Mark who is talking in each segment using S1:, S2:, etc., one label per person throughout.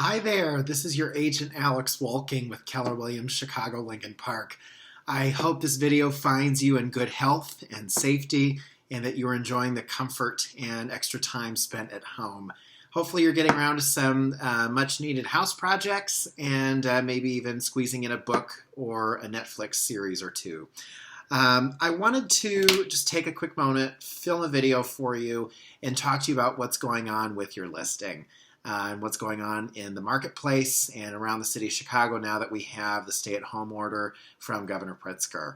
S1: Hi there, this is your agent Alex Wolking with Keller Williams Chicago Lincoln Park. I hope this video finds you in good health and safety and that you're enjoying the comfort and extra time spent at home. Hopefully you're getting around to some much needed house projects and maybe even squeezing in a book or a Netflix series or two. I wanted to just take a quick moment, film a video for you, and talk to you about what's going on with your listing. And what's going on in the marketplace and around the city of Chicago now that we have the stay-at-home order from Governor Pritzker.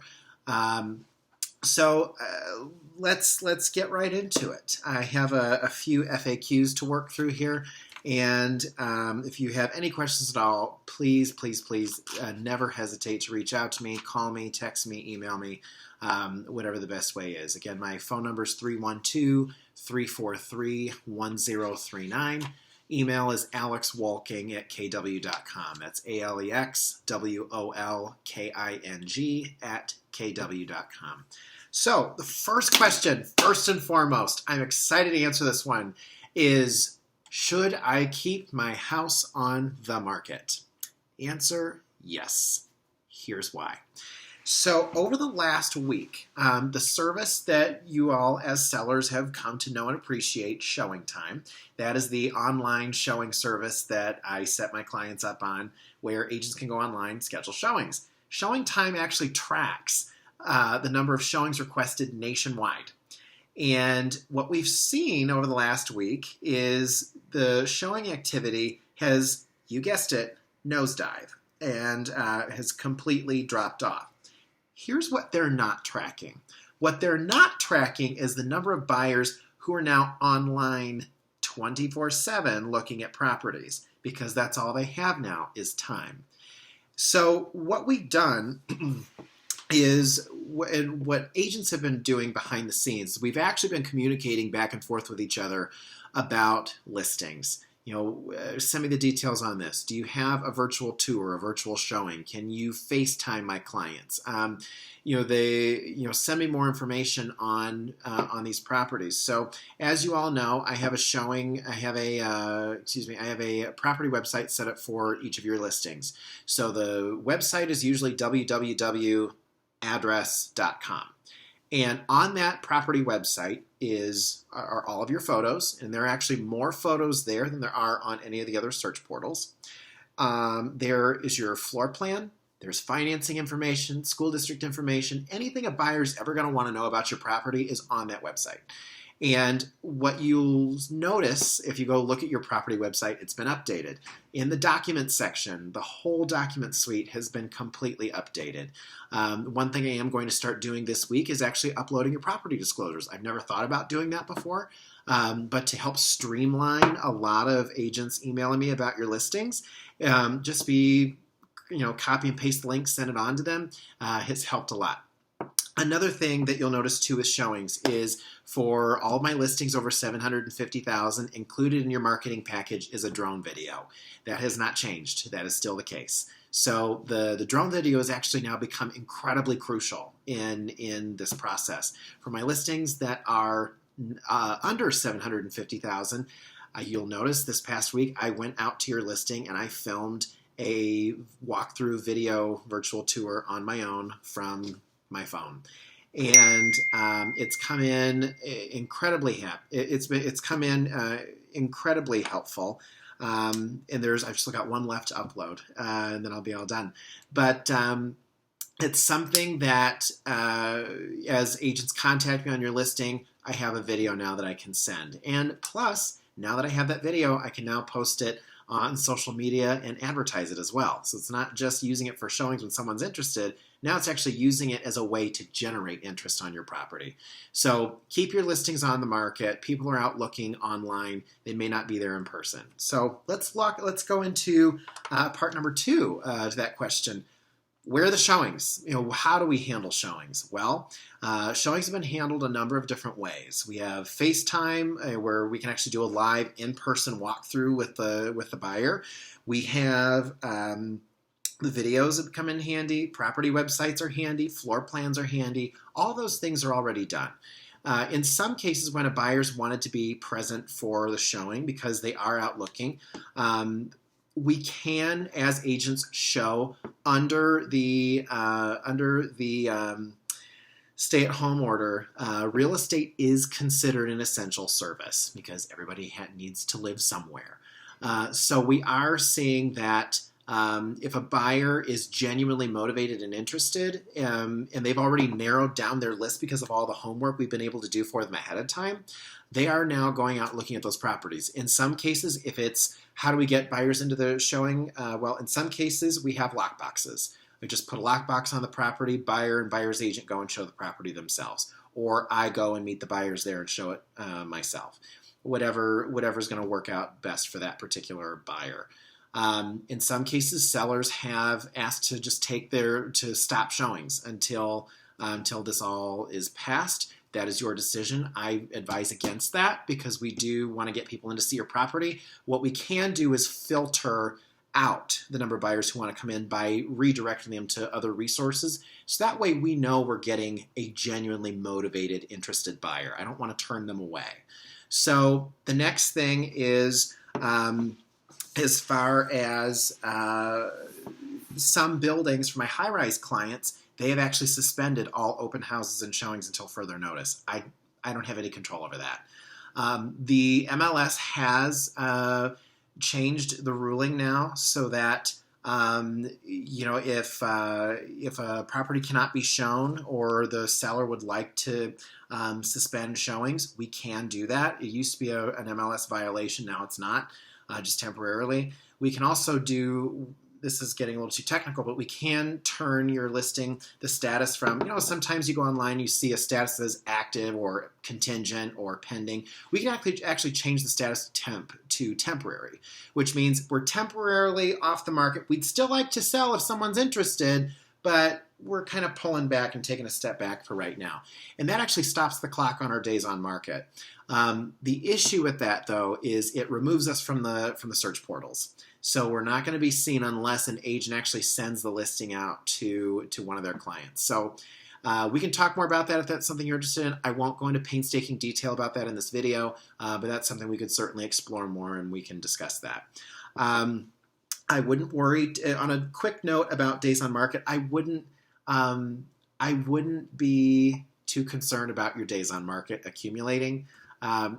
S1: Let's get right into it. I have a few FAQs to work through here, and if you have any questions at all, please never hesitate to reach out to me, call me, text me, email me, whatever the best way is. Again, my phone number is 312-343-1039. Email is alexwolking@kw.com. That's alexwolking@kw.com. So the first question, first and foremost, I'm excited to answer this one, is should I keep my house on the market? Answer, yes. Here's why. So over the last week, the service that you all as sellers have come to know and appreciate, Showing Time, that is the online showing service that I set my clients up on where agents can go online, schedule showings. Showing Time actually tracks the number of showings requested nationwide. And what we've seen over the last week is the showing activity has, you guessed it, nosedive and has completely dropped off. Here's what they're not tracking. What they're not tracking is the number of buyers who are now online 24/7 looking at properties, because that's all they have now is time. So what we've done is, and what agents have been doing behind the scenes, we've actually been communicating back and forth with each other about listings. Send me the details on this. Do you have a virtual tour, a virtual showing? Can you FaceTime my clients? Send me more information on these properties. So as you all know, I have a property website set up for each of your listings. So the website is usually www.address.com. And on that property website are all of your photos, and there are actually more photos there than there are on any of the other search portals. There is your floor plan. There's financing information, school district information. Anything a buyer's ever going to want to know about your property is on that website. And what you'll notice if you go look at your property website, it's been updated. In the documents section, the whole document suite has been completely updated. One thing I am going to start doing this week is actually uploading your property disclosures. I've never thought about doing that before, but to help streamline a lot of agents emailing me about your listings, just be, copy and paste the link, send it on to them, has helped a lot. Another thing that you'll notice too with showings is for all of my listings over $750,000, included in your marketing package is a drone video. That has not changed. That is still the case. So the drone video has actually now become incredibly crucial in this process. For my listings that are under $750,000, you'll notice this past week I went out to your listing and I filmed a walkthrough video virtual tour on my own from my phone, and it's come in incredibly incredibly helpful. And I've still got one left to upload, and then I'll be all done. But it's something that as agents contact me on your listing, I have a video now that I can send, and plus now that I have that video, I can now post it on social media and advertise it as well. So it's not just using it for showings when someone's interested. Now it's actually using it as a way to generate interest on your property. So keep your listings on the market. People are out looking online. They may not be there in person. So let's go into part number 2 to that question. Where are the showings? How do we handle showings? Well, showings have been handled a number of different ways. We have FaceTime, where we can actually do a live in-person walkthrough with the buyer. We have the videos have come in handy. Property websites are handy. Floor plans are handy. All those things are already done. In some cases, when a buyer's wanted to be present for the showing because they are out looking, we can, as agents, show under the stay-at-home order, real estate is considered an essential service because everybody needs to live somewhere. So we are seeing that if a buyer is genuinely motivated and interested, and they've already narrowed down their list because of all the homework we've been able to do for them ahead of time, they are now going out looking at those properties. In some cases, if it's how do we get buyers into the showing, well, in some cases, we have lockboxes. We just put a lockbox on the property, buyer and buyer's agent go and show the property themselves. Or I go and meet the buyers there and show it myself. Whatever's going to work out best for that particular buyer. In some cases, sellers have asked to just to stop showings until this all is passed. That is your decision. I advise against that because we do want to get people in to see your property. What we can do is filter out the number of buyers who want to come in by redirecting them to other resources. So that way we know we're getting a genuinely motivated, interested buyer. I don't want to turn them away. So the next thing is, as far as some buildings for my high-rise clients, they have actually suspended all open houses and showings until further notice. I don't have any control over that. The MLS has changed the ruling now so that if a property cannot be shown or the seller would like to suspend showings, we can do that. It used to be an MLS violation. Now it's not, just temporarily. We can also do, this is getting a little too technical, but we can turn your listing, the status from, sometimes you go online, you see a status that says active or contingent or pending. We can actually change the status to temporary, which means we're temporarily off the market. We'd still like to sell if someone's interested, but we're kind of pulling back and taking a step back for right now. And that actually stops the clock on our days on market. The issue with that, though, is it removes us from the search portals. So we're not going to be seen unless an agent actually sends the listing out to one of their clients. So we can talk more about that if that's something you're interested in. I won't go into painstaking detail about that in this video, but that's something we could certainly explore more and we can discuss that. I wouldn't worry. On a quick note about days on market, I wouldn't be too concerned about your days on market accumulating.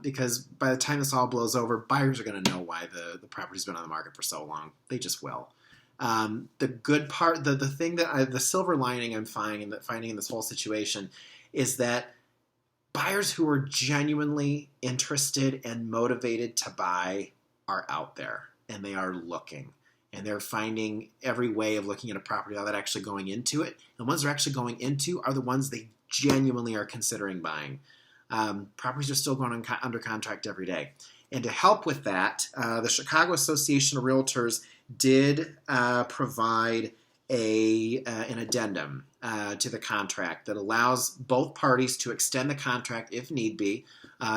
S1: Because by the time this all blows over, buyers are going to know why the property's been on the market for so long. They just will. The good part, the thing that the silver lining I'm finding in this whole situation is that buyers who are genuinely interested and motivated to buy are out there and they are looking. And they're finding every way of looking at a property without actually going into it. And the ones they're actually going into are the ones they genuinely are considering buying. Properties are still going under contract every day. And to help with that, the Chicago Association of Realtors did provide an addendum to the contract that allows both parties to extend the contract if need be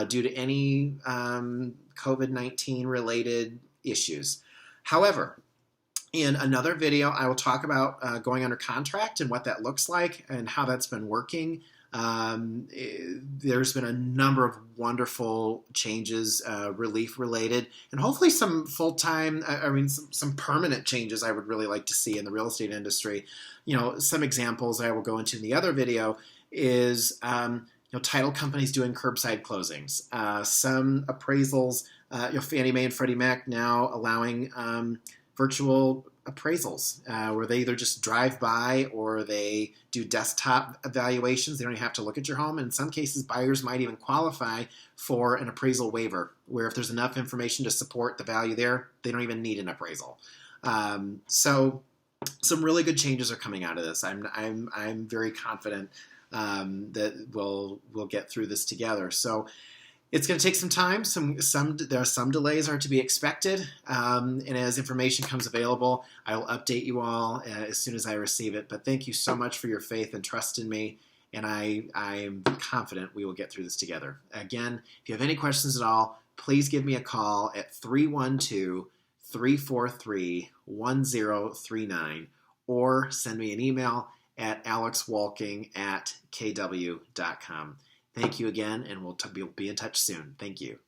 S1: due to any COVID-19 related issues. However, in another video, I will talk about going under contract and what that looks like and how that's been working. There's been a number of wonderful changes, relief related, and hopefully some full-time, some permanent changes I would really like to see in the real estate industry. Some examples I will go into in the other video is, title companies doing curbside closings, some appraisals, Fannie Mae and Freddie Mac now allowing virtual appraisals where they either just drive by or they do desktop evaluations. They don't even have to look at your home. And in some cases, buyers might even qualify for an appraisal waiver, where if there's enough information to support the value there, they don't even need an appraisal. So some really good changes are coming out of this. I'm very confident that we'll get through this together. So it's going to take some time. There are some delays are to be expected, and as information comes available, I will update you all as soon as I receive it. But thank you so much for your faith and trust in me, and I am confident we will get through this together. Again, if you have any questions at all, please give me a call at 312-343-1039 or send me an email at alexwolking@kw.com. Thank you again, and we'll be in touch soon. Thank you.